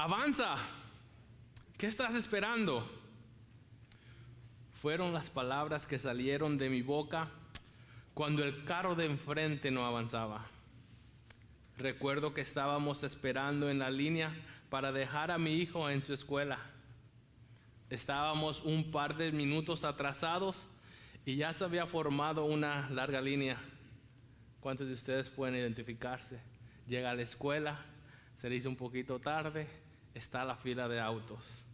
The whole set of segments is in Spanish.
Avanza, ¿qué estás esperando? Fueron las palabras que salieron de mi boca cuando el carro de enfrente no avanzaba. Recuerdo que estábamos esperando en la línea para dejar a mi hijo en su escuela. Estábamos un par de minutos atrasados y ya se había formado una larga línea. ¿Cuántos de ustedes pueden identificarse? Llega a la escuela, se le hizo un poquito tarde, está la fila de autos.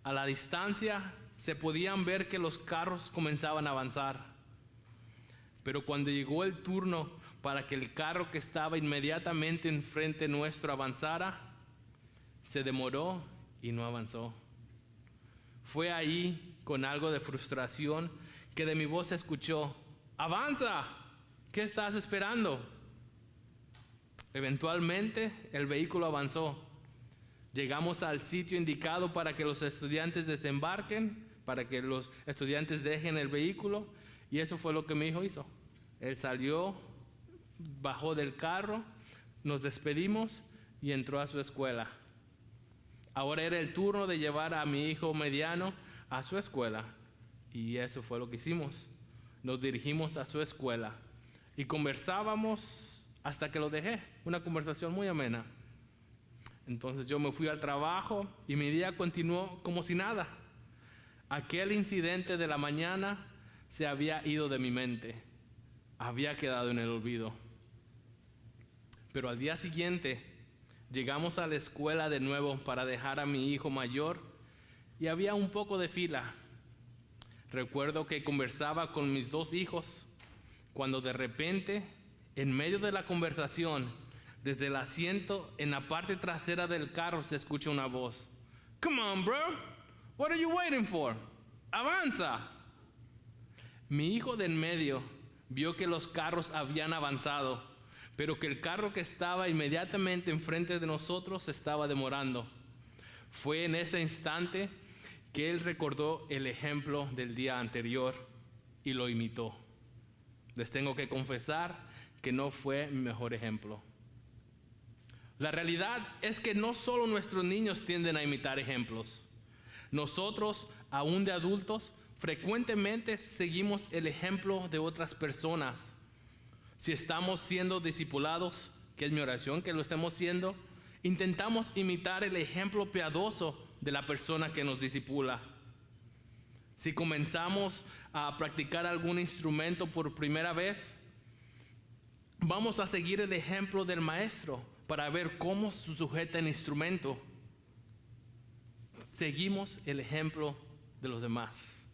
A la distancia se podían ver que los carros comenzaban a avanzar. Pero cuando llegó el turno para que el carro que estaba inmediatamente enfrente nuestro avanzara, se demoró y no avanzó. Fue ahí, con algo de frustración, que de mi voz se escuchó: ¡avanza! ¿Qué estás esperando? Eventualmente el vehículo avanzó. Llegamos al sitio indicado para que los estudiantes desembarquen, para que los estudiantes dejen el vehículo, y eso fue lo que mi hijo hizo. Él salió, bajó del carro, nos despedimos y entró a su escuela. Ahora era el turno de llevar a mi hijo mediano a su escuela, y eso fue lo que hicimos. Nos dirigimos a su escuela y conversábamos hasta que lo dejé, una conversación muy amena. Entonces yo me fui al trabajo y mi día continuó como si nada. Aquel incidente de la mañana se había ido de mi mente, había quedado en el olvido. Pero al día siguiente llegamos a la escuela de nuevo para dejar a mi hijo mayor y había un poco de fila. Recuerdo que conversaba con mis dos hijos cuando de repente, en medio de la conversación, desde el asiento en la parte trasera del carro se escucha una voz: "Come on, bro. What are you waiting for? Avanza." Mi hijo de en medio vio que los carros habían avanzado, pero que el carro que estaba inmediatamente enfrente de nosotros se estaba demorando. Fue en ese instante que él recordó el ejemplo del día anterior y lo imitó. Les tengo que confesar que no fue mi mejor ejemplo. La realidad es que no solo nuestros niños tienden a imitar ejemplos. Nosotros, aún de adultos, frecuentemente seguimos el ejemplo de otras personas. Si estamos siendo discipulados, que es mi oración que lo estemos siendo, intentamos imitar el ejemplo piadoso de la persona que nos discipula. Si comenzamos a practicar algún instrumento por primera vez, vamos a seguir el ejemplo del maestro para ver cómo se sujeta el instrumento. Seguimos el ejemplo de los demás.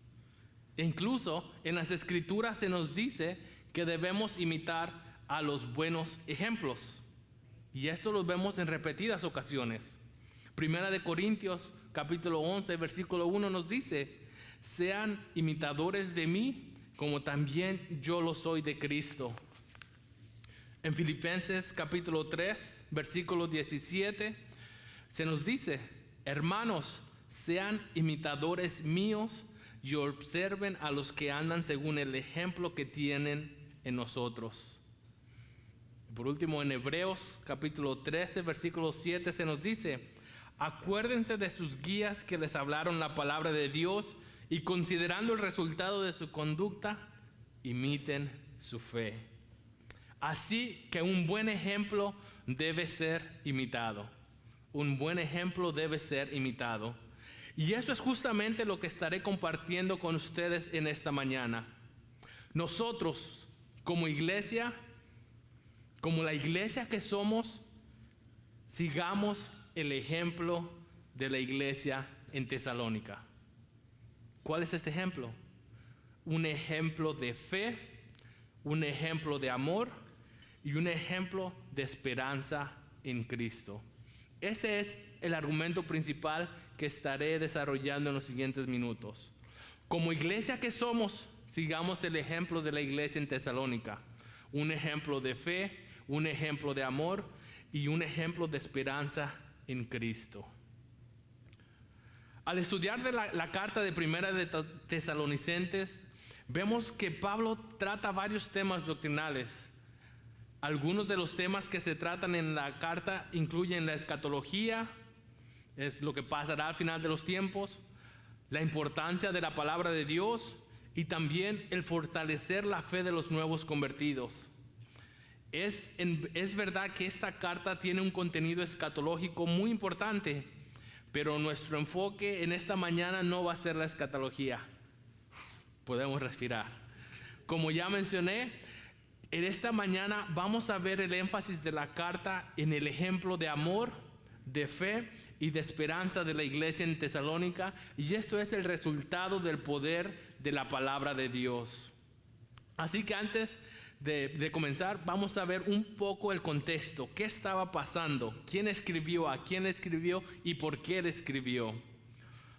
E incluso en las Escrituras se nos dice que debemos imitar a los buenos ejemplos. Y esto lo vemos en repetidas ocasiones. Primera de Corintios, capítulo 11, versículo 1 nos dice: sean imitadores de mí, como también yo lo soy de Cristo. En Filipenses capítulo 3, versículo 17, se nos dice: hermanos, sean imitadores míos y observen a los que andan según el ejemplo que tienen en nosotros. Y por último, en Hebreos capítulo 13, versículo 7 se nos dice: acuérdense de sus guías que les hablaron la palabra de Dios y considerando el resultado de su conducta, imiten su fe. Así que un buen ejemplo debe ser imitado. Un buen ejemplo debe ser imitado. Y eso es justamente lo que estaré compartiendo con ustedes en esta mañana. Nosotros, como iglesia, como la iglesia que somos, sigamos el ejemplo de la iglesia en Tesalónica. ¿Cuál es este ejemplo? Un ejemplo de fe, un ejemplo de amor y un ejemplo de esperanza en Cristo. Ese es el argumento principal que estaré desarrollando en los siguientes minutos. Como iglesia que somos, sigamos el ejemplo de la iglesia en Tesalónica. Un ejemplo de fe, un ejemplo de amor y un ejemplo de esperanza en Cristo. Al estudiar la carta de Primera de Tesalonicenses, vemos que Pablo trata varios temas doctrinales. Algunos de los temas que se tratan en la carta incluyen la escatología, es lo que pasará al final de los tiempos, la importancia de la palabra de Dios y también el fortalecer la fe de los nuevos convertidos. Es verdad que esta carta tiene un contenido escatológico muy importante, pero nuestro enfoque en esta mañana no va a ser la escatología. Podemos respirar. Como ya mencioné, en esta mañana vamos a ver el énfasis de la carta en el ejemplo de amor, de fe y de esperanza de la iglesia en Tesalónica, y esto es el resultado del poder de la palabra de Dios. Así que antes de comenzar, vamos a ver un poco el contexto. ¿Qué estaba pasando? ¿Quién escribió? ¿A quién escribió? ¿Y por qué le escribió?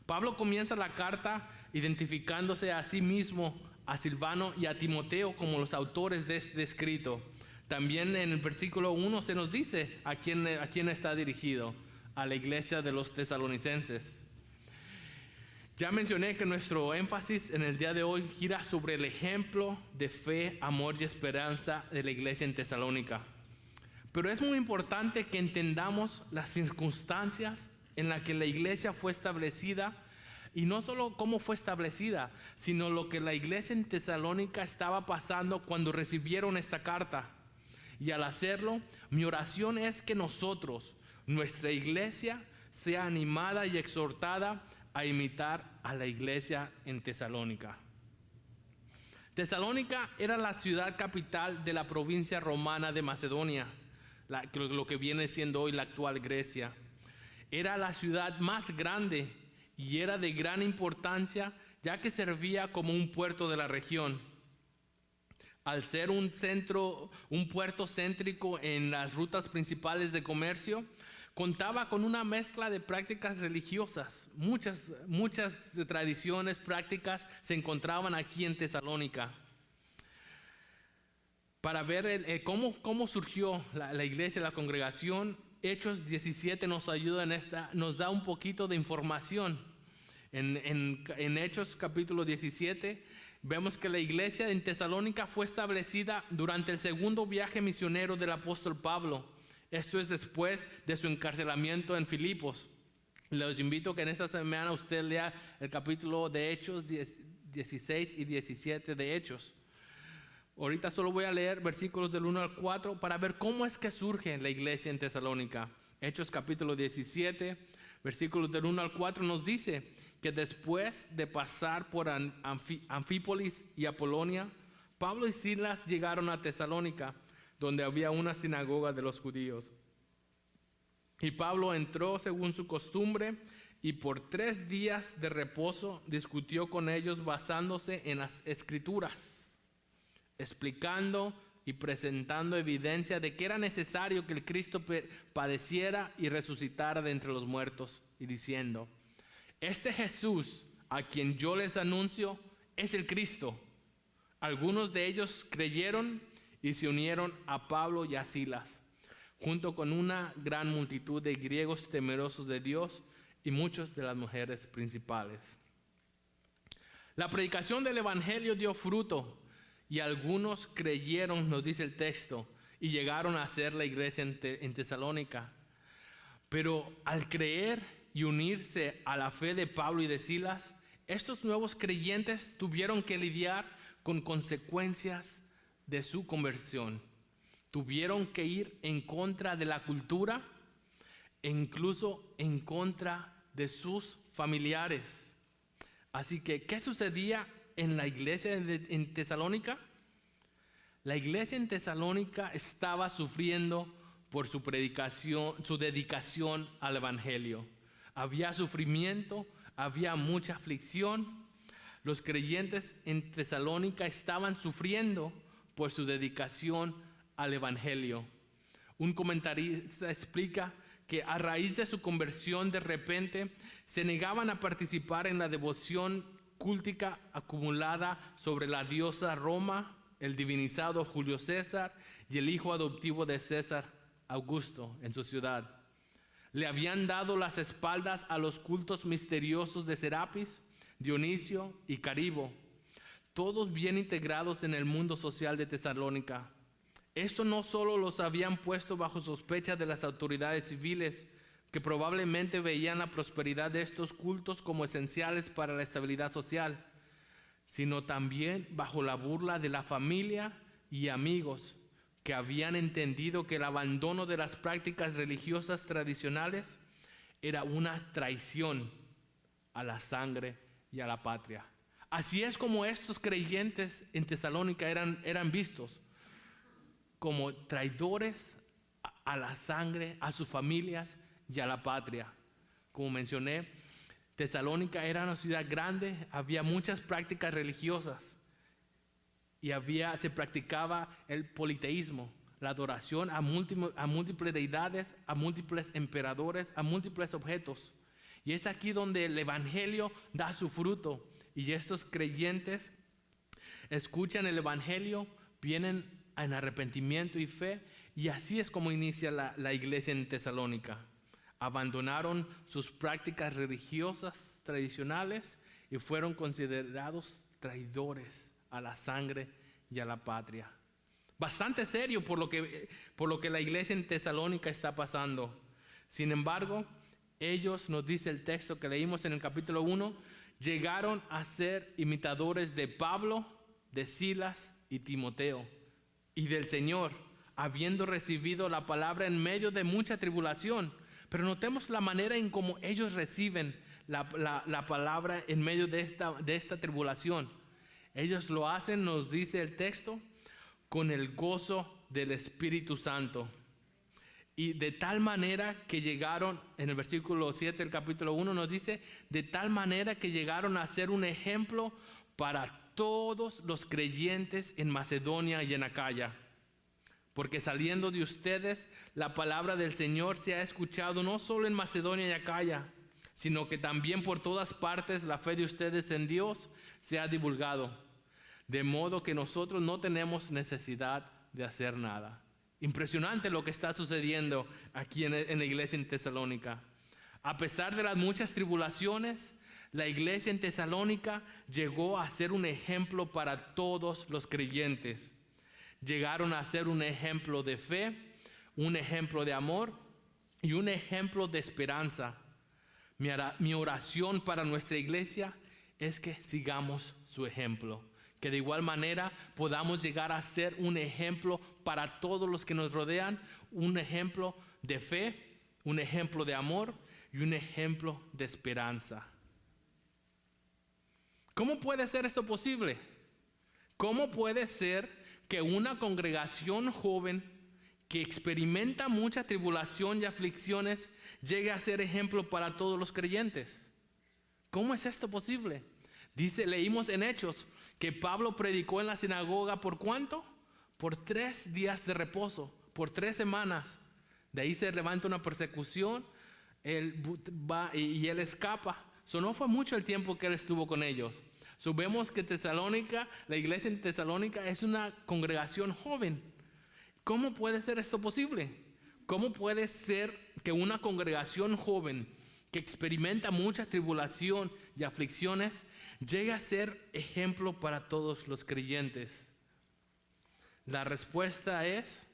Pablo comienza la carta identificándose a sí mismo, a Silvano y a Timoteo como los autores de este escrito. También en el versículo 1 se nos dice a quién está dirigido: a la iglesia de los tesalonicenses. Ya mencioné que nuestro énfasis en el día de hoy gira sobre el ejemplo de fe, amor y esperanza de la iglesia en Tesalónica. Pero es muy importante que entendamos las circunstancias en las que la iglesia fue establecida, y no solo cómo fue establecida, sino lo que la iglesia en Tesalónica estaba pasando cuando recibieron esta carta. Y al hacerlo, mi oración es que nosotros, nuestra iglesia, sea animada y exhortada a imitar a la iglesia en Tesalónica. Tesalónica era la ciudad capital de la provincia romana de Macedonia, lo que viene siendo hoy la actual Grecia. Era la ciudad más grande y era de gran importancia, ya que servía como un puerto de la región. Al ser un puerto céntrico en las rutas principales de comercio, contaba con una mezcla de prácticas religiosas. Muchas tradiciones, prácticas se encontraban aquí en Tesalónica. Para ver cómo surgió la iglesia, la congregación, Hechos 17 nos ayuda nos da un poquito de información. En Hechos capítulo 17 vemos que la iglesia en Tesalónica fue establecida durante el segundo viaje misionero del apóstol Pablo. Esto es después de su encarcelamiento en Filipos. Les invito a que en esta semana usted lea el capítulo de Hechos 16 y 17 de Hechos. Ahorita solo voy a leer versículos del 1 al 4 para ver cómo es que surge la iglesia en Tesalónica. Hechos capítulo 17, versículos del 1 al 4 nos dice que después de pasar por Anfípolis y Apolonia, Pablo y Silas llegaron a Tesalónica, donde había una sinagoga de los judíos. Y Pablo entró según su costumbre y por 3 días de reposo discutió con ellos basándose en las Escrituras, explicando y presentando evidencia de que era necesario que el Cristo padeciera y resucitara de entre los muertos, y diciendo: este Jesús a quien yo les anuncio es el Cristo. Algunos de ellos creyeron y se unieron a Pablo y a Silas, junto con una gran multitud de griegos temerosos de Dios y muchas de las mujeres principales. La predicación del evangelio dio fruto y algunos creyeron, nos dice el texto, y llegaron a ser la iglesia en Tesalónica. Pero al creer y unirse a la fe de Pablo y de Silas, estos nuevos creyentes tuvieron que lidiar con consecuencias de su conversión. Tuvieron que ir en contra de la cultura e incluso en contra de sus familiares. Así que, ¿qué sucedía en la iglesia en Tesalónica? La iglesia en Tesalónica estaba sufriendo por su predicación, su dedicación al evangelio. Había sufrimiento, había mucha aflicción. Los creyentes en Tesalónica estaban sufriendo por su dedicación al evangelio. Un comentarista explica que a raíz de su conversión, de repente se negaban a participar en la devoción cúltica acumulada sobre la diosa Roma, el divinizado Julio César y el hijo adoptivo de César, Augusto, en su ciudad. Le habían dado las espaldas a los cultos misteriosos de Serapis, Dionisio y Caribo, todos bien integrados en el mundo social de Tesalónica. Esto no solo los habían puesto bajo sospecha de las autoridades civiles, que probablemente veían la prosperidad de estos cultos como esenciales para la estabilidad social, sino también bajo la burla de la familia y amigos que habían entendido que el abandono de las prácticas religiosas tradicionales era una traición a la sangre y a la patria. Así es como estos creyentes en Tesalónica eran vistos como traidores a la sangre, a sus familias y a la patria. Como mencioné, Tesalónica era una ciudad grande, había muchas prácticas religiosas y se practicaba el politeísmo, la adoración a múltiples deidades, a múltiples emperadores, a múltiples objetos. Y es aquí donde el evangelio da su fruto. Y estos creyentes escuchan el evangelio, vienen en arrepentimiento y fe, y así es como inicia la iglesia en Tesalónica. Abandonaron sus prácticas religiosas tradicionales y fueron considerados traidores a la sangre y a la patria. Bastante serio por lo que la iglesia en Tesalónica está pasando. Sin embargo, ellos, nos dice el texto que leímos en el capítulo 1, llegaron a ser imitadores de Pablo, de Silas y Timoteo y del Señor, habiendo recibido la palabra en medio de mucha tribulación. Pero notemos la manera en cómo ellos reciben la palabra en medio de esta tribulación. Ellos lo hacen, nos dice el texto, con el gozo del Espíritu Santo. Y de tal manera que llegaron, en el versículo 7 del capítulo 1 nos dice, de tal manera que llegaron a ser un ejemplo para todos los creyentes en Macedonia y en Acaya. Porque saliendo de ustedes, la palabra del Señor se ha escuchado no solo en Macedonia y Acaya, sino que también por todas partes la fe de ustedes en Dios se ha divulgado. De modo que nosotros no tenemos necesidad de hacer nada. Impresionante lo que está sucediendo aquí en la iglesia en Tesalónica. A pesar de las muchas tribulaciones, la iglesia en Tesalónica llegó a ser un ejemplo para todos los creyentes. Llegaron a ser un ejemplo de fe, un ejemplo de amor y un ejemplo de esperanza. Mi oración para nuestra iglesia es que sigamos su ejemplo. Que de igual manera podamos llegar a ser un ejemplo para todos los que nos rodean, un ejemplo de fe, un ejemplo de amor y un ejemplo de esperanza. ¿Cómo puede ser esto posible? ¿Cómo puede ser que una congregación joven que experimenta mucha tribulación y aflicciones llegue a ser ejemplo para todos los creyentes? ¿Cómo es esto posible? Leímos en Hechos que Pablo predicó en la sinagoga ¿por cuánto? Por 3 días de reposo, por 3 semanas. De ahí se levanta una persecución, él va y él escapa. No fue mucho el tiempo que él estuvo con ellos. Vemos que Tesalónica, la iglesia en Tesalónica es una congregación joven. ¿Cómo puede ser esto posible? ¿Cómo puede ser que una congregación joven que experimenta mucha tribulación y aflicciones llegue a ser ejemplo para todos los creyentes? La respuesta es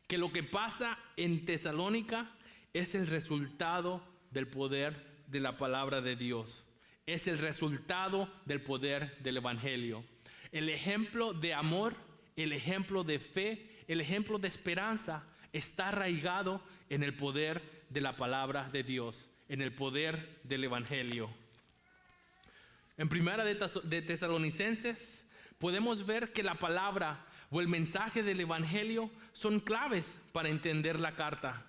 que lo que pasa en Tesalónica es el resultado del poder de la palabra de Dios. Es el resultado del poder del evangelio. El ejemplo de amor, el ejemplo de fe, el ejemplo de esperanza está arraigado en el poder de la palabra de Dios, en el poder del evangelio. En Primera de Tesalonicenses podemos ver que la palabra o el mensaje del evangelio son claves para entender la carta.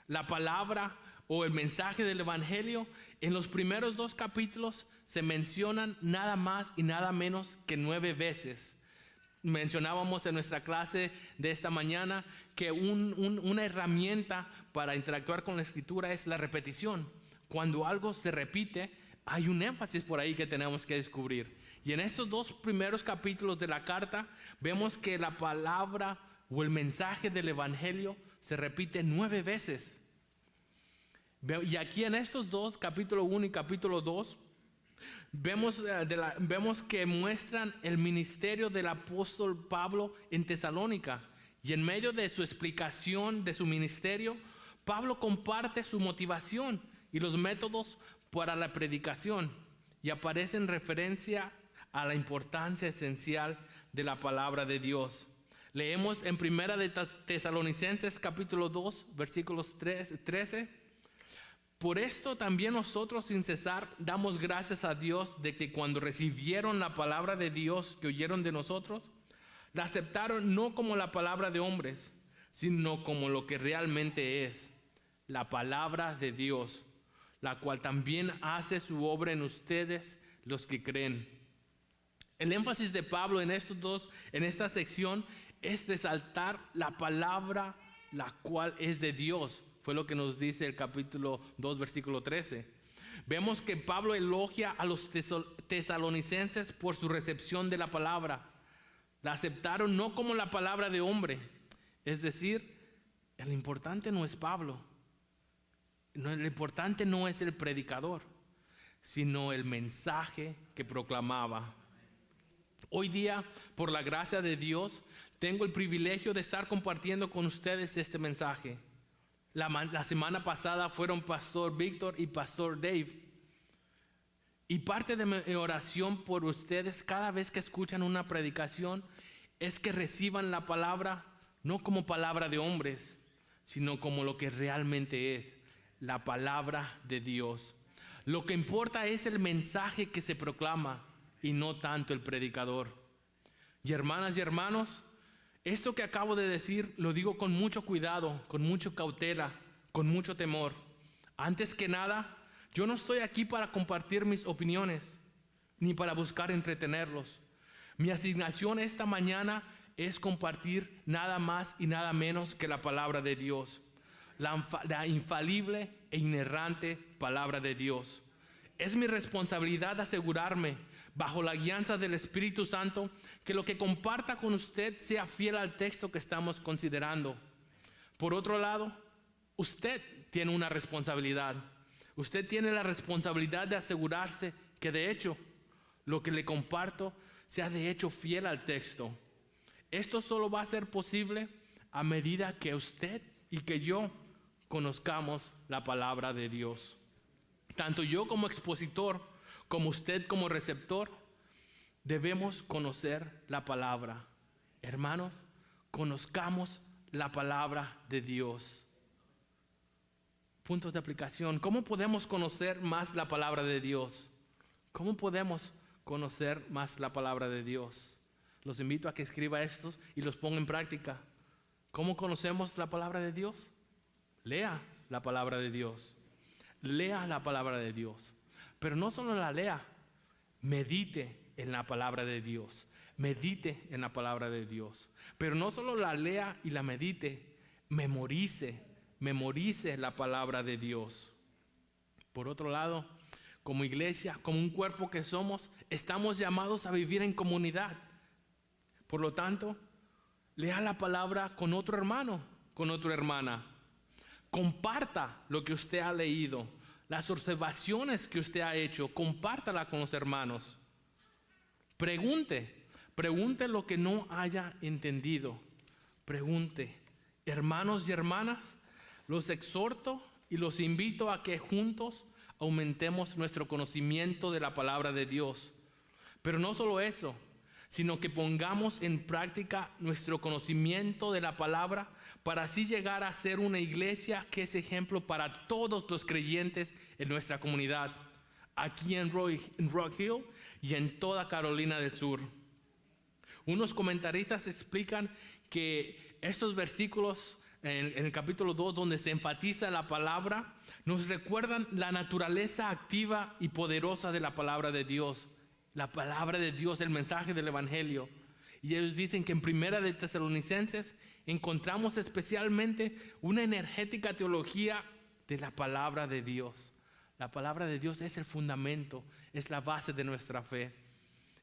La palabra o el mensaje del evangelio, en los primeros 2 capítulos se mencionan nada más y nada menos que 9 veces. Mencionábamos en nuestra clase de esta mañana que una herramienta para interactuar con la escritura es la repetición. Cuando algo se repite, hay un énfasis por ahí que tenemos que descubrir. Y en estos 2 primeros capítulos de la carta, vemos que la palabra o el mensaje del evangelio se repite 9 veces. Y aquí en estos 2, capítulo 1 y capítulo 2, vemos que muestran el ministerio del apóstol Pablo en Tesalónica. Y en medio de su explicación de su ministerio, Pablo comparte su motivación y los métodos para la predicación. Y aparece en referencia a la importancia esencial de la palabra de Dios. Leemos en Primera de Tesalonicenses capítulo 2, versículos 13. Por esto también nosotros sin cesar damos gracias a Dios de que cuando recibieron la palabra de Dios que oyeron de nosotros, la aceptaron no como la palabra de hombres, sino como lo que realmente es, la palabra de Dios, la cual también hace su obra en ustedes los que creen. El énfasis de Pablo en esta sección es resaltar la palabra, la cual es de Dios. Fue lo que nos dice el capítulo 2, versículo 13. Vemos que Pablo elogia a los tesalonicenses por su recepción de la palabra. La aceptaron no como la palabra de hombre. Es decir, el importante no es Pablo. Lo importante no es el predicador, sino el mensaje que proclamaba. Hoy día, por la gracia de Dios, tengo el privilegio de estar compartiendo con ustedes este mensaje. La semana pasada fueron Pastor Víctor y Pastor Dave. Y parte de mi oración por ustedes cada vez que escuchan una predicación es que reciban la palabra no como palabra de hombres, sino como lo que realmente es, la palabra de Dios. Lo que importa es el mensaje que se proclama y no tanto el predicador. Y hermanas y hermanos, esto que acabo de decir lo digo con mucho cuidado, con mucha cautela, con mucho temor. Antes que nada, yo no estoy aquí para compartir mis opiniones, ni para buscar entretenerlos. Mi asignación esta mañana es compartir nada más y nada menos que la palabra de Dios, la infalible e inerrante palabra de Dios. Es mi responsabilidad asegurarme, bajo la guianza del Espíritu Santo, que lo que comparta con usted sea fiel al texto que estamos considerando. Por otro lado, usted tiene una responsabilidad. Usted tiene la responsabilidad de asegurarse que de hecho lo que le comparto sea de hecho fiel al texto. Esto solo va a ser posible a medida que usted y que yo conozcamos la palabra de Dios. Tanto yo como expositor, como usted como receptor, debemos conocer la palabra. Hermanos, conozcamos la palabra de Dios. Puntos de aplicación. ¿Cómo podemos conocer más la palabra de Dios? ¿Cómo podemos conocer más la palabra de Dios? Los invito a que escriba estos y los ponga en práctica. ¿Cómo conocemos la palabra de Dios? Lea la palabra de Dios. Lea la palabra de Dios. Pero no solo la lea, medite en la palabra de Dios. Medite en la palabra de Dios. Pero no solo la lea y la medite, memorice la palabra de Dios. Por otro lado, como iglesia, como un cuerpo que somos, estamos llamados a vivir en comunidad. Por lo tanto, lea la palabra con otro hermano, con otra hermana. Comparta lo que usted ha leído, las observaciones que usted ha hecho, compártala con los hermanos. Pregunte lo que no haya entendido. Pregunte. Hermanos y hermanas, los exhorto y los invito a que juntos aumentemos nuestro conocimiento de la palabra de Dios. Pero no solo eso, sino que pongamos en práctica nuestro conocimiento de la palabra para así llegar a ser una iglesia que es ejemplo para todos los creyentes en nuestra comunidad, aquí en Rock Hill y en toda Carolina del Sur. Unos comentaristas explican que estos versículos en el capítulo 2, donde se enfatiza la palabra, nos recuerdan la naturaleza activa y poderosa de la palabra de Dios. La palabra de Dios, el mensaje del Evangelio. Y ellos dicen que en Primera de Tesalonicenses encontramos especialmente una energética teología de la palabra de Dios. La palabra de Dios es el fundamento, es la base de nuestra fe.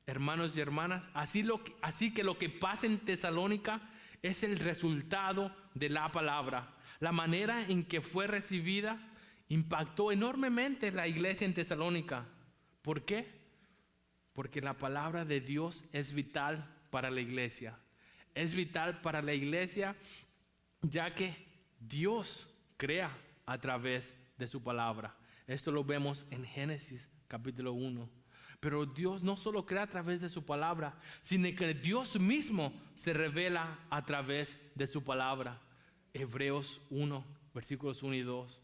Hermanos y hermanas, así que lo que pasa en Tesalónica es el resultado de la palabra. La manera en que fue recibida impactó enormemente la iglesia en Tesalónica. ¿Por qué? Porque la palabra de Dios es vital para la iglesia. es vital para la iglesia, ya que Dios crea a través de su palabra. Esto lo vemos en Génesis capítulo 1. Pero Dios no solo crea a través de su palabra, sino que Dios mismo se revela a través de su palabra. Hebreos 1, versículos 1 y 2.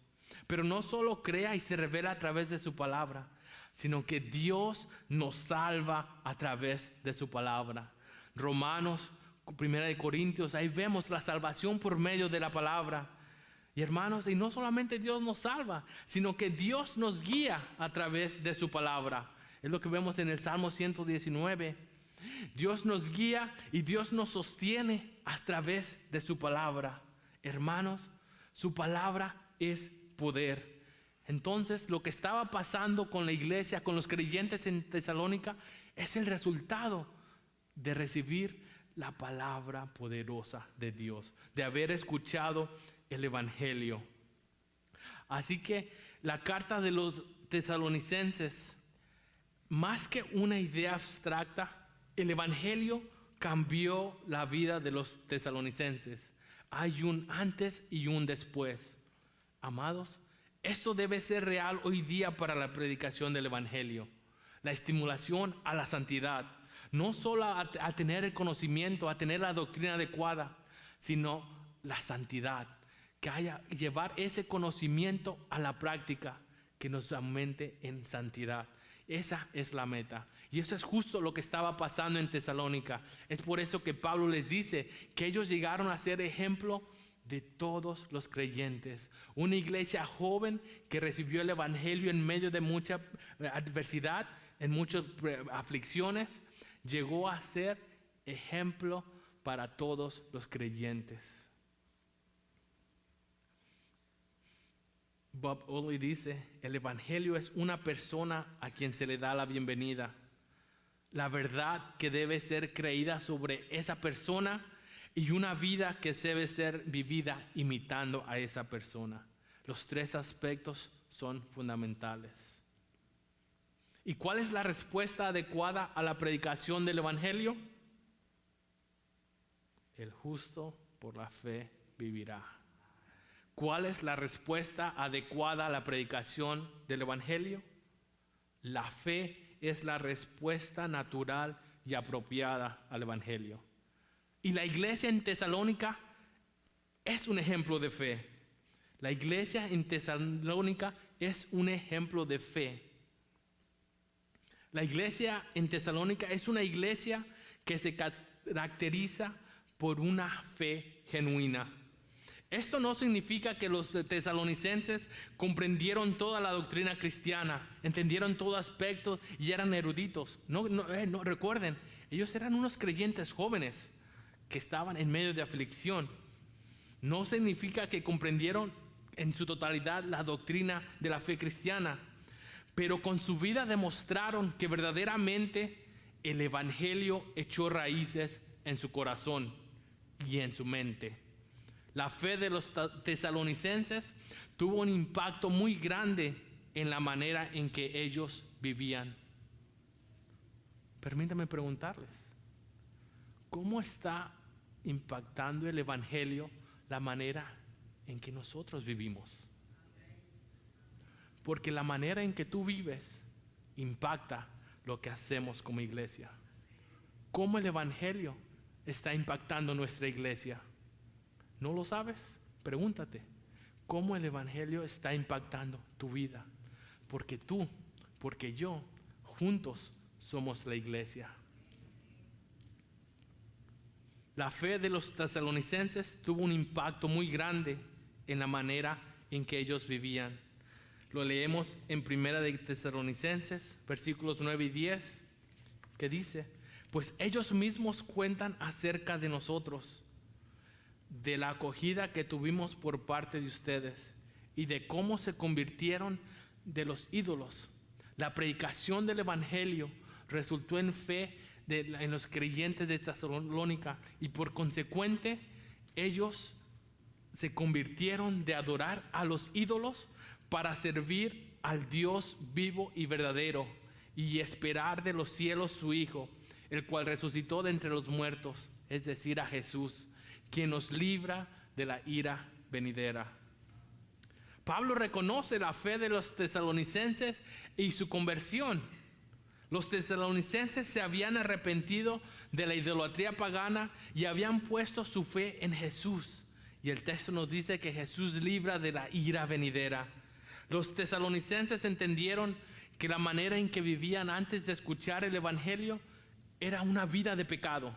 Pero no solo crea y se revela a través de su palabra, sino que Dios nos salva a través de su palabra. Romanos, 1 Corintios, ahí vemos la salvación por medio de la palabra. Y hermanos, y no solamente Dios nos salva, sino que Dios nos guía a través de su palabra. Es lo que vemos en el Salmo 119. Dios nos guía y Dios nos sostiene a través de su palabra. Hermanos, su palabra es poder. Entonces, lo que estaba pasando con la iglesia, con los creyentes en Tesalónica, es el resultado de recibir la palabra poderosa de Dios, de haber escuchado el evangelio. Así que la carta de los tesalonicenses, más que una idea abstracta, el evangelio cambió la vida de los tesalonicenses. Hay un antes y un después. Amados, esto debe ser real hoy día para la predicación del evangelio. La estimulación a la santidad, no solo a tener el conocimiento, a tener la doctrina adecuada, sino la santidad, que haya llevar ese conocimiento a la práctica, que nos aumente en santidad. Esa es la meta. Y eso es justo lo que estaba pasando en Tesalónica. Es por eso que Pablo les dice que ellos llegaron a ser ejemplo de todos los creyentes. Una iglesia joven que recibió el evangelio en medio de mucha adversidad, en muchas aflicciones, llegó a ser ejemplo para todos los creyentes. Bob Oley dice, el evangelio es una persona a quien se le da la bienvenida. La verdad que debe ser creída sobre esa persona y una vida que debe ser vivida imitando a esa persona. Los tres aspectos son fundamentales. ¿Y cuál es la respuesta adecuada a la predicación del evangelio? El justo por la fe vivirá. ¿Cuál es la respuesta adecuada a la predicación del evangelio? La fe es la respuesta natural y apropiada al evangelio. Y la iglesia en Tesalónica es un ejemplo de fe. La iglesia en Tesalónica es un ejemplo de fe. La iglesia en Tesalónica es una iglesia que se caracteriza por una fe genuina. Esto no significa que los tesalonicenses comprendieron toda la doctrina cristiana, entendieron todo aspecto y eran eruditos. No, recuerden, ellos eran unos creyentes jóvenes que estaban en medio de aflicción. No significa que comprendieron en su totalidad la doctrina de la fe cristiana, pero con su vida demostraron que verdaderamente el evangelio echó raíces en su corazón y en su mente. La fe de los tesalonicenses tuvo un impacto muy grande en la manera en que ellos vivían. Permítanme preguntarles, ¿cómo está impactando el evangelio la manera en que nosotros vivimos? Porque la manera en que tú vives impacta lo que hacemos como iglesia. ¿Cómo el evangelio está impactando nuestra iglesia? ¿No lo sabes? Pregúntate, ¿cómo el evangelio está impactando tu vida? Porque tú, porque yo, juntos somos la iglesia. La fe de los tesalonicenses tuvo un impacto muy grande en la manera en que ellos vivían. Lo leemos en 1 de Tesalonicenses, versículos 9 y 10, que dice, pues ellos mismos cuentan acerca de nosotros, de la acogida que tuvimos por parte de ustedes y de cómo se convirtieron de los ídolos. La predicación del evangelio resultó en fe en los creyentes de Tesalónica y por consecuente ellos se convirtieron de adorar a los ídolos para servir al Dios vivo y verdadero y esperar de los cielos su Hijo, el cual resucitó de entre los muertos, es decir, a Jesús, quien nos libra de la ira venidera. Pablo reconoce la fe de los tesalonicenses y su conversión. Los tesalonicenses se habían arrepentido de la idolatría pagana y habían puesto su fe en Jesús. Y el texto nos dice que Jesús libra de la ira venidera. Los tesalonicenses entendieron que la manera en que vivían antes de escuchar el evangelio era una vida de pecado.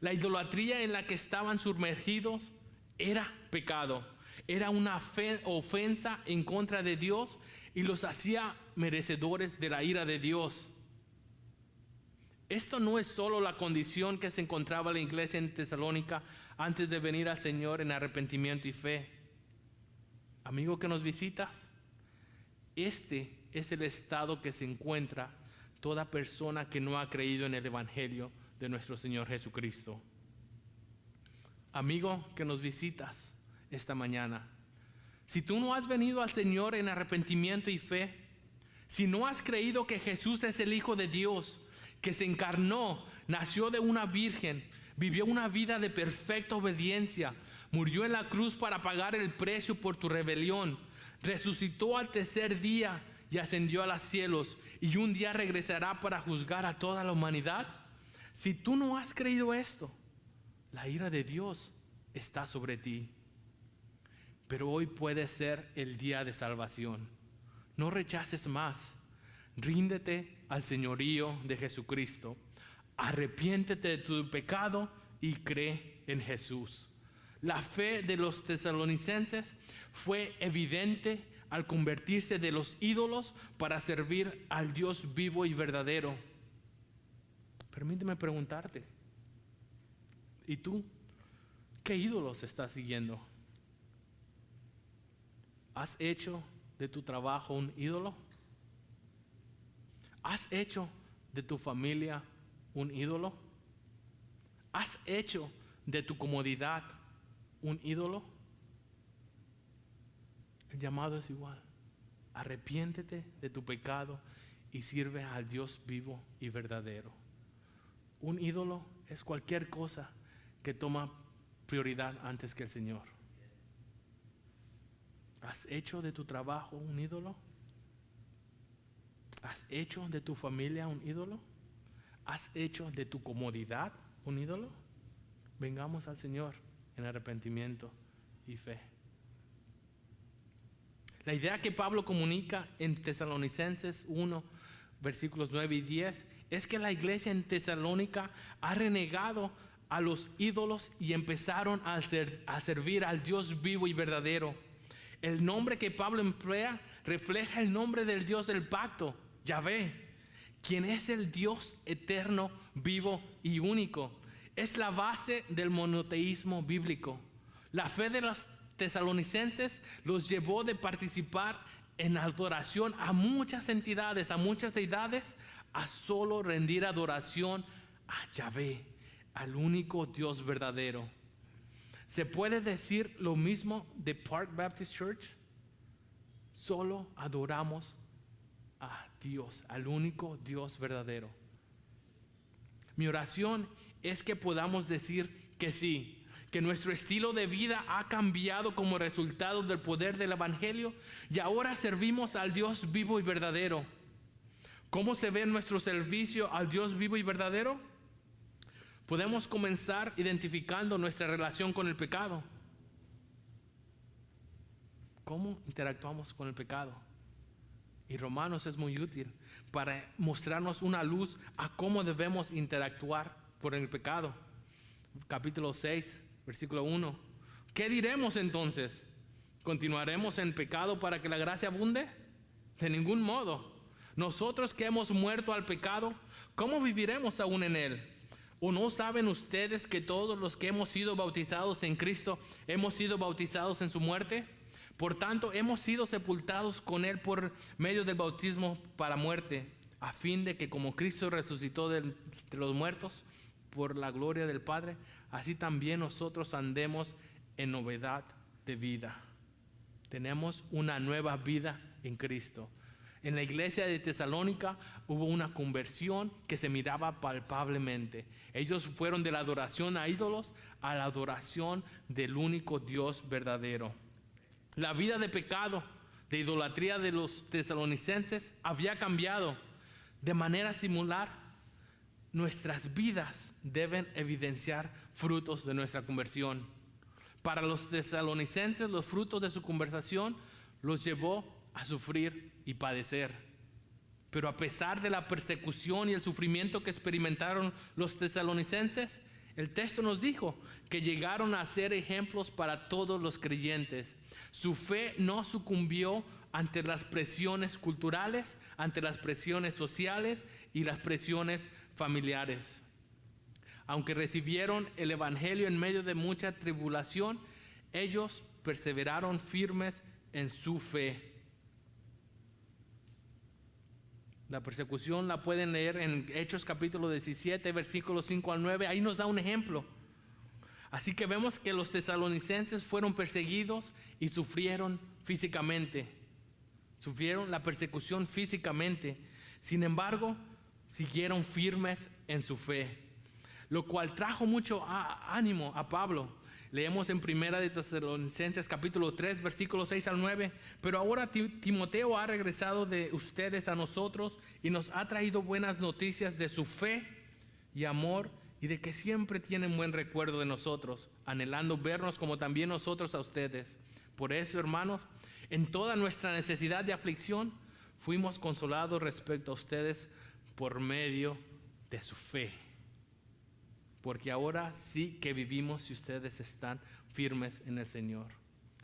La idolatría en la que estaban sumergidos era pecado. Era una ofensa en contra de Dios y los hacía merecedores de la ira de Dios. Esto no es solo la condición que se encontraba la iglesia en Tesalónica antes de venir al Señor en arrepentimiento y fe. Amigo que nos visitas, este es el estado que se encuentra toda persona que no ha creído en el evangelio de nuestro Señor Jesucristo. Amigo que nos visitas esta mañana, si tú no has venido al Señor en arrepentimiento y fe, si no has creído que Jesús es el Hijo de Dios, que se encarnó, nació de una virgen, vivió una vida de perfecta obediencia, murió en la cruz para pagar el precio por tu rebelión, resucitó al tercer día y ascendió a los cielos, y un día regresará para juzgar a toda la humanidad. Si tú no has creído esto, la ira de Dios está sobre ti. Pero hoy puede ser el día de salvación. No rechaces más. Ríndete al señorío de Jesucristo. Arrepiéntete de tu pecado y cree en Jesús. La fe de los tesalonicenses fue evidente al convertirse de los ídolos para servir al Dios vivo y verdadero. Permíteme preguntarte, ¿y tú qué ídolos estás siguiendo? ¿Has hecho de tu trabajo un ídolo? ¿Has hecho de tu familia un ídolo? ¿Has hecho de tu comodidad un ídolo? El llamado es igual. Arrepiéntete de tu pecado y sirve al Dios vivo y verdadero. Un ídolo es cualquier cosa que toma prioridad antes que el Señor. ¿Has hecho de tu trabajo un ídolo? ¿Has hecho de tu familia un ídolo? ¿Has hecho de tu comodidad un ídolo? Vengamos al Señor en arrepentimiento y fe. La idea que Pablo comunica en Tesalonicenses 1, versículos 9 y 10, es que la iglesia en Tesalónica ha renegado a los ídolos y empezaron a servir al Dios vivo y verdadero. El nombre que Pablo emplea refleja el nombre del Dios del pacto, Yahvé, quien es el Dios eterno, vivo y único. Es la base del monoteísmo bíblico. La fe de los tesalonicenses los llevó de participar en adoración a muchas entidades, a muchas deidades, a solo rendir adoración a Yahvé, al único Dios verdadero. ¿Se puede decir lo mismo de Park Baptist Church? Solo adoramos a Dios, al único Dios verdadero. Mi oración es que podamos decir que sí, que nuestro estilo de vida ha cambiado como resultado del poder del Evangelio y ahora servimos al Dios vivo y verdadero. ¿Cómo se ve nuestro servicio al Dios vivo y verdadero? Podemos comenzar identificando nuestra relación con el pecado. ¿Cómo interactuamos con el pecado? Y Romanos es muy útil para mostrarnos una luz a cómo debemos interactuar con el pecado. Capítulo 6, versículo 1. ¿Qué diremos entonces? ¿Continuaremos en pecado para que la gracia abunde? De ningún modo. Nosotros que hemos muerto al pecado, ¿cómo viviremos aún en él? ¿O no saben ustedes que todos los que hemos sido bautizados en Cristo hemos sido bautizados en su muerte? Por tanto, hemos sido sepultados con él por medio del bautismo para muerte, a fin de que como Cristo resucitó de los muertos por la gloria del Padre, así también nosotros andemos en novedad de vida. Tenemos una nueva vida en Cristo. En la iglesia de Tesalónica hubo una conversión que se miraba palpablemente. Ellos fueron de la adoración a ídolos a la adoración del único Dios verdadero. La vida de pecado, de idolatría de los tesalonicenses había cambiado. De manera similar, nuestras vidas deben evidenciar frutos de nuestra conversión. Para los tesalonicenses, los frutos de su conversión los llevó a sufrir y padecer. Pero a pesar de la persecución y el sufrimiento que experimentaron los tesalonicenses, el texto nos dijo que llegaron a ser ejemplos para todos los creyentes. Su fe no sucumbió ante las presiones culturales, ante las presiones sociales y las presiones familiares. Aunque recibieron el evangelio en medio de mucha tribulación, ellos perseveraron firmes en su fe. La persecución la pueden leer en Hechos capítulo 17, versículos 5 al 9. Ahí nos da un ejemplo. Así que vemos que los tesalonicenses fueron perseguidos y sufrieron físicamente. Sufrieron la persecución físicamente. Sin embargo, siguieron firmes en su fe, lo cual trajo mucho ánimo a Pablo. Leemos en Primera de Tesalonicenses capítulo 3 versículos 6 al 9. Pero ahora Timoteo ha regresado de ustedes a nosotros y nos ha traído buenas noticias de su fe y amor y de que siempre tienen buen recuerdo de nosotros, anhelando vernos como también nosotros a ustedes. Por eso, hermanos, en toda nuestra necesidad de aflicción fuimos consolados respecto a ustedes por medio de su fe. Porque ahora sí que vivimos si ustedes están firmes en el Señor.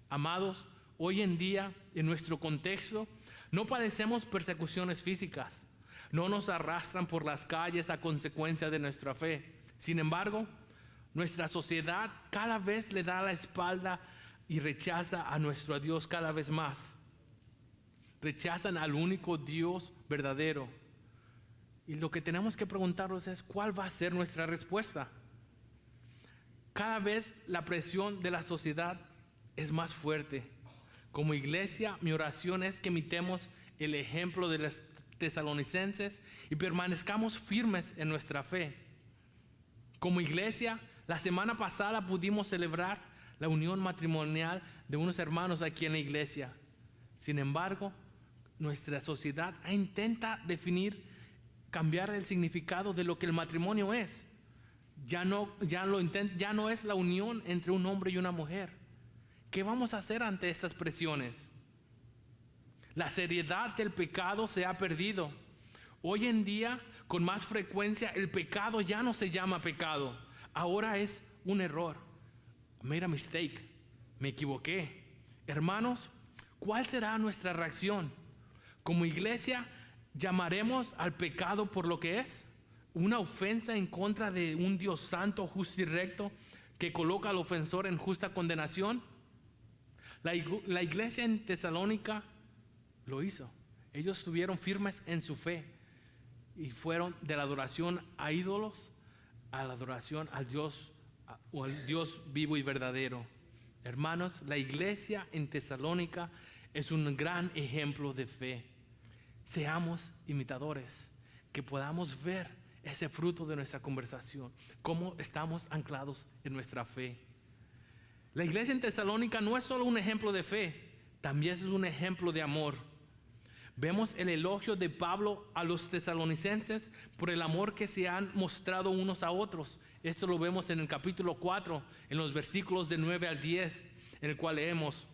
Amados, hoy en día, en nuestro contexto, no padecemos persecuciones físicas. No nos arrastran por las calles a consecuencia de nuestra fe. Sin embargo, nuestra sociedad cada vez le da la espalda y rechaza a nuestro Dios cada vez más. Rechazan al único Dios verdadero. Y lo que tenemos que preguntarnos es, ¿cuál va a ser nuestra respuesta? Cada vez la presión de la sociedad es más fuerte. Como iglesia, mi oración es que imitemos el ejemplo de los tesalonicenses y permanezcamos firmes en nuestra fe. Como iglesia, la semana pasada pudimos celebrar la unión matrimonial de unos hermanos aquí en la iglesia. Sin embargo, nuestra sociedad intenta cambiar el significado de lo que el matrimonio es. Ya no es la unión entre un hombre y una mujer. ¿Qué vamos a hacer ante estas presiones? La seriedad del pecado se ha perdido. Hoy en día, con más frecuencia, el pecado ya no se llama pecado. Ahora es un error. I made a mistake. Me equivoqué. Hermanos, ¿cuál será nuestra reacción? Como iglesia, ¿llamaremos al pecado por lo que es? ¿Una ofensa en contra de un Dios santo, justo y recto que coloca al ofensor en justa condenación? La iglesia en Tesalónica lo hizo. Ellos estuvieron firmes en su fe y fueron de la adoración a ídolos a la adoración al Dios vivo y verdadero. Hermanos, la iglesia en Tesalónica es un gran ejemplo de fe. Seamos imitadores, que podamos ver ese fruto de nuestra conversación, cómo estamos anclados en nuestra fe. La iglesia en Tesalónica no es solo un ejemplo de fe, también es un ejemplo de amor. Vemos el elogio de Pablo a los tesalonicenses por el amor que se han mostrado unos a otros. Esto lo vemos en el capítulo 4, en los versículos de 9 al 10, en el cual leemos: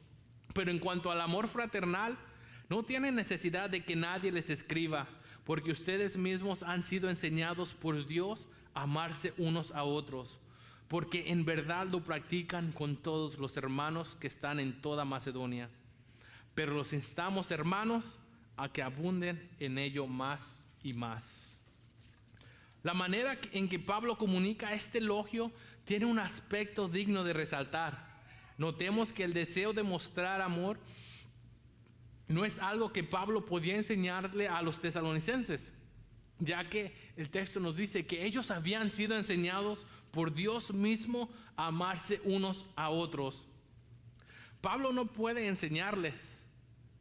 pero en cuanto al amor fraternal, no tienen necesidad de que nadie les escriba, porque ustedes mismos han sido enseñados por Dios a amarse unos a otros, porque en verdad lo practican con todos los hermanos que están en toda Macedonia. Pero los instamos, hermanos, a que abunden en ello más y más. La manera en que Pablo comunica este elogio tiene un aspecto digno de resaltar. Notemos que el deseo de mostrar amor no es algo que Pablo podía enseñarle a los tesalonicenses, ya que el texto nos dice que ellos habían sido enseñados por Dios mismo a amarse unos a otros. Pablo no puede enseñarles.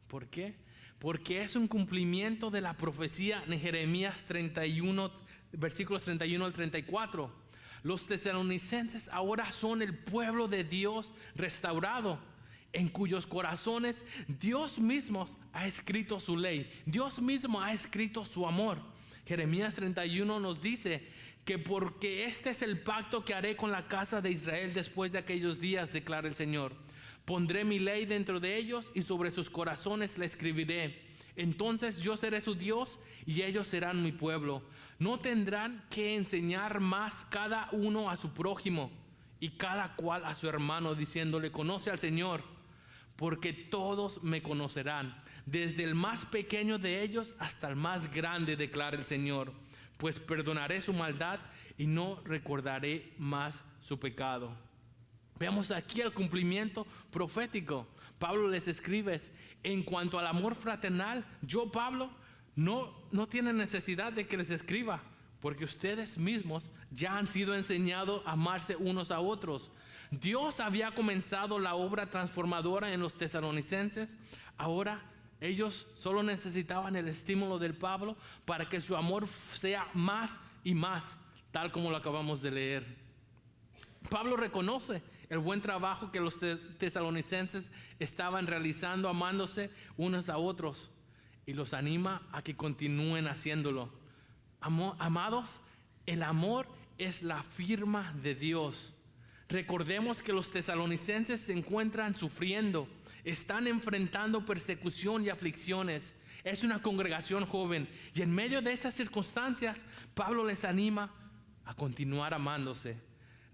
¿Por qué? porque es un cumplimiento de la profecía en Jeremías 31, versículos 31 al 34. Los tesalonicenses ahora son el pueblo de Dios restaurado, en cuyos corazones Dios mismo ha escrito su ley. Dios mismo ha escrito su amor. Jeremías 31 nos dice que porque este es el pacto que haré con la casa de Israel después de aquellos días, declara el Señor. Pondré mi ley dentro de ellos y sobre sus corazones la escribiré. Entonces yo seré su Dios y ellos serán mi pueblo. No tendrán que enseñar más cada uno a su prójimo y cada cual a su hermano, diciéndole: conoce al Señor, porque todos me conocerán, desde el más pequeño de ellos hasta el más grande, declara el Señor. Pues perdonaré su maldad y no recordaré más su pecado. Veamos aquí el cumplimiento profético. Pablo les escribe: en cuanto al amor fraternal, yo, Pablo, no tiene necesidad de que les escriba, porque ustedes mismos ya han sido enseñados a amarse unos a otros. Dios había comenzado la obra transformadora en los tesalonicenses. Ahora ellos solo necesitaban el estímulo del Pablo para que su amor sea más y más, tal como lo acabamos de leer. Pablo reconoce el buen trabajo que los tesalonicenses estaban realizando, amándose unos a otros, y los anima a que continúen haciéndolo. Amados, el amor es la firma de Dios. Recordemos que los tesalonicenses se encuentran sufriendo, están enfrentando persecución y aflicciones. Es una congregación joven, y en medio de esas circunstancias, Pablo les anima a continuar amándose,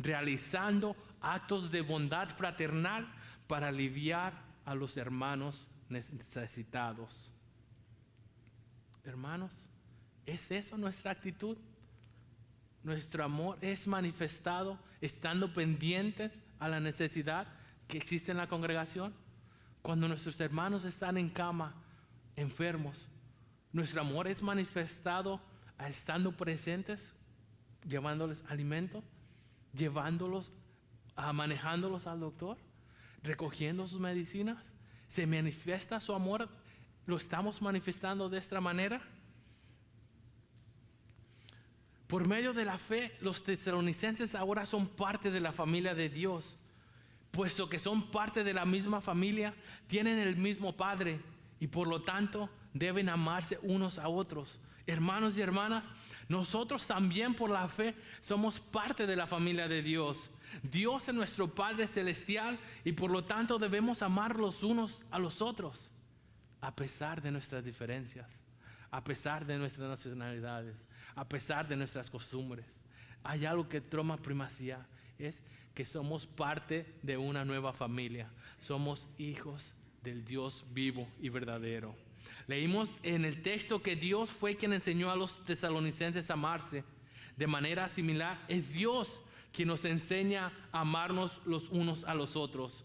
realizando actos de bondad fraternal para aliviar a los hermanos necesitados. Hermanos, ¿es eso nuestra actitud? Nuestro amor es manifestado estando pendientes a la necesidad que existe en la congregación. Cuando nuestros hermanos están en cama, enfermos, nuestro amor es manifestado estando presentes, llevándoles alimento, manejándolos al doctor, recogiendo sus medicinas. ¿Se manifiesta su amor? ¿Lo estamos manifestando de esta manera? Por medio de la fe, los tesalonicenses ahora son parte de la familia de Dios. Puesto que son parte de la misma familia, tienen el mismo Padre y por lo tanto deben amarse unos a otros. Hermanos y hermanas, nosotros también por la fe somos parte de la familia de Dios. Dios es nuestro Padre celestial y por lo tanto debemos amar los unos a los otros, a pesar de nuestras diferencias, a pesar de nuestras nacionalidades, a pesar de nuestras costumbres. Hay algo que toma primacía, es que somos parte de una nueva familia. Somos hijos del Dios vivo y verdadero. Leímos en el texto que Dios fue quien enseñó a los tesalonicenses a amarse. De manera similar, es Dios quien nos enseña a amarnos los unos a los otros.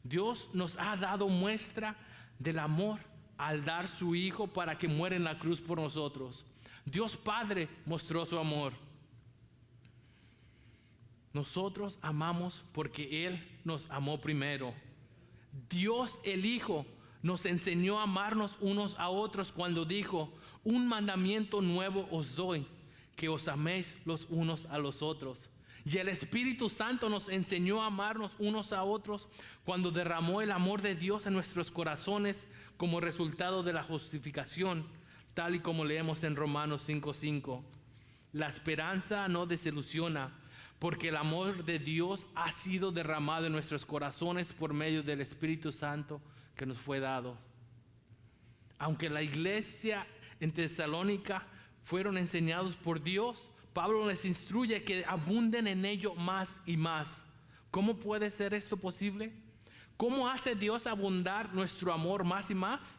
Dios nos ha dado muestra del amor al dar su Hijo para que muera en la cruz por nosotros. Dios Padre mostró su amor. Nosotros amamos porque Él nos amó primero. Dios el Hijo nos enseñó a amarnos unos a otros cuando dijo: un mandamiento nuevo os doy, que os améis los unos a los otros. Y el Espíritu Santo nos enseñó a amarnos unos a otros cuando derramó el amor de Dios en nuestros corazones como resultado de la justificación, tal y como leemos en Romanos 5:5. La esperanza no desilusiona, porque el amor de Dios ha sido derramado en nuestros corazones por medio del Espíritu Santo que nos fue dado. Aunque la iglesia en Tesalónica fueron enseñados por Dios, Pablo les instruye que abunden en ello más y más. ¿Cómo puede ser esto posible? ¿Cómo hace Dios abundar nuestro amor más y más?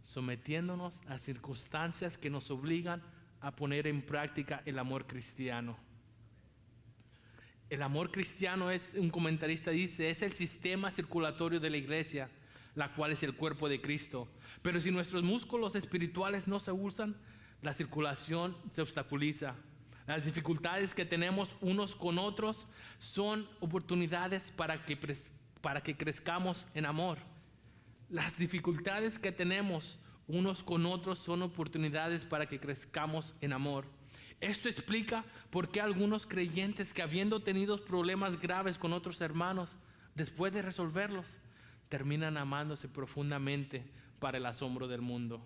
Sometiéndonos a circunstancias que nos obligan a poner en práctica el amor cristiano. El amor cristiano es, un comentarista dice, es el sistema circulatorio de la iglesia, la cual es el cuerpo de Cristo. Pero si nuestros músculos espirituales no se usan, la circulación se obstaculiza. Las dificultades que tenemos unos con otros son oportunidades para que crezcamos en amor. Las dificultades que tenemos unos con otros son oportunidades para que crezcamos en amor. Esto explica por qué algunos creyentes que habiendo tenido problemas graves con otros hermanos, después de resolverlos, terminan amándose profundamente para el asombro del mundo.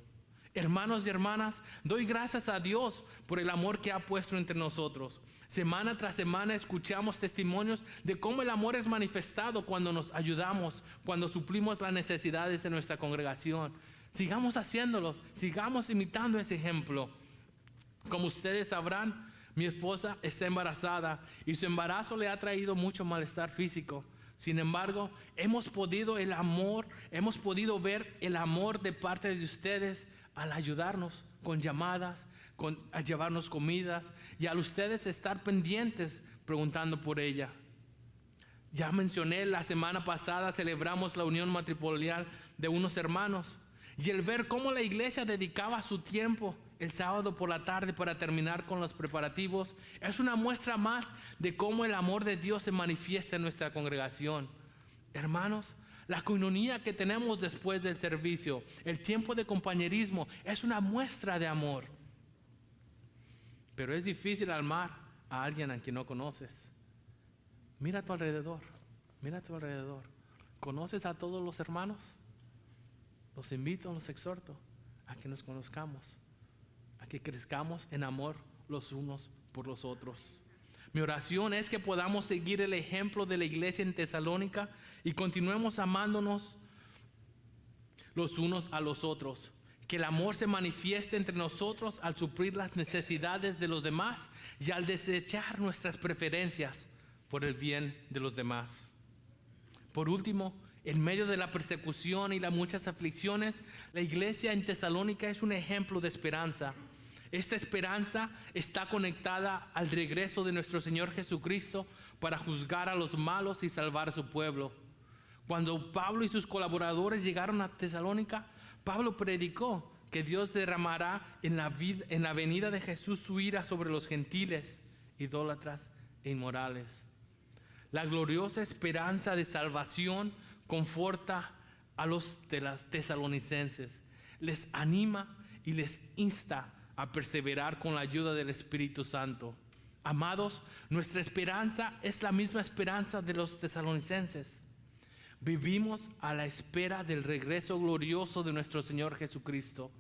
Hermanos y hermanas, doy gracias a Dios por el amor que ha puesto entre nosotros. Semana tras semana escuchamos testimonios de cómo el amor es manifestado cuando nos ayudamos, cuando suplimos las necesidades de nuestra congregación. Sigamos haciéndolos, sigamos imitando ese ejemplo. Como ustedes sabrán, mi esposa está embarazada y su embarazo le ha traído mucho malestar físico. Sin embargo, hemos podido ver el amor de parte de ustedes al ayudarnos con llamadas, a llevarnos comidas y al ustedes estar pendientes preguntando por ella. Ya mencioné, la semana pasada celebramos la unión matrimonial de unos hermanos y el ver cómo la iglesia dedicaba su tiempo el sábado por la tarde para terminar con los preparativos es una muestra más de cómo el amor de Dios se manifiesta en nuestra congregación. Hermanos, la coinonía que tenemos después del servicio, el tiempo de compañerismo, es una muestra de amor. Pero es difícil amar a alguien a quien no conoces. Mira a tu alrededor, mira a tu alrededor. ¿Conoces a todos los hermanos? Los invito, los exhorto a que nos conozcamos, a que crezcamos en amor los unos por los otros. Mi oración es que podamos seguir el ejemplo de la iglesia en Tesalónica y continuemos amándonos los unos a los otros. Que el amor se manifieste entre nosotros al suplir las necesidades de los demás y al desechar nuestras preferencias por el bien de los demás. Por último, en medio de la persecución y las muchas aflicciones, la iglesia en Tesalónica es un ejemplo de esperanza. Esta esperanza está conectada al regreso de nuestro Señor Jesucristo para juzgar a los malos y salvar a su pueblo. Cuando Pablo y sus colaboradores llegaron a Tesalónica, Pablo predicó que Dios derramará en la venida de Jesús su ira sobre los gentiles, idólatras e inmorales. La gloriosa esperanza de salvación conforta a los tesalonicenses, les anima y les insta a perseverar con la ayuda del Espíritu Santo. Amados, nuestra esperanza es la misma esperanza de los tesalonicenses. Vivimos a la espera del regreso glorioso de nuestro Señor Jesucristo.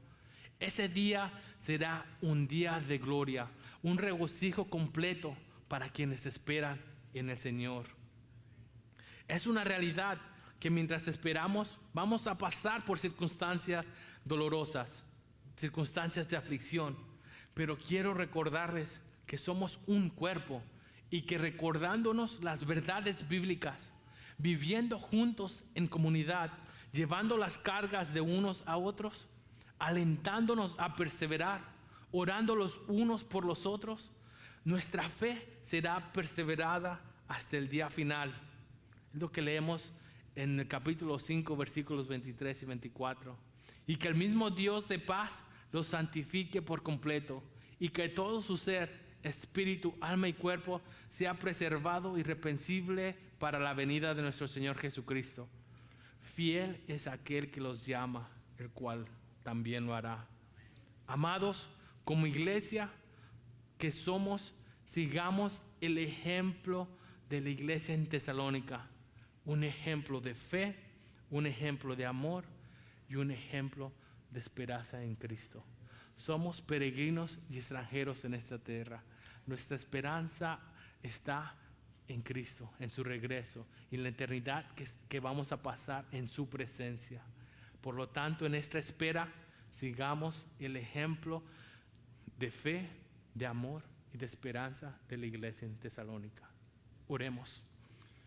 Ese día será un día de gloria, un regocijo completo para quienes esperan en el Señor. Es una realidad que mientras esperamos vamos a pasar por circunstancias dolorosas, circunstancias de aflicción, pero quiero recordarles que somos un cuerpo y que recordándonos las verdades bíblicas, viviendo juntos en comunidad, llevando las cargas de unos a otros, alentándonos a perseverar, orando los unos por los otros, nuestra fe será perseverada hasta el día final. Es lo que leemos en el capítulo 5, versículos 23 y 24. Y que el mismo Dios de paz los santifique por completo y que todo su ser, espíritu, alma y cuerpo sea preservado irreprensible para la venida de nuestro Señor Jesucristo. Fiel es aquel que los llama, el cual también lo hará. Amados, como iglesia que somos, sigamos el ejemplo de la iglesia en Tesalónica. Un ejemplo de fe, un ejemplo de amor y un ejemplo de esperanza en Cristo. Somos peregrinos y extranjeros en esta tierra. Nuestra esperanza está en Cristo, en su regreso y en la eternidad que vamos a pasar en su presencia. Por lo tanto, en esta espera, sigamos el ejemplo de fe, de amor y de esperanza de la iglesia en Tesalónica. Oremos.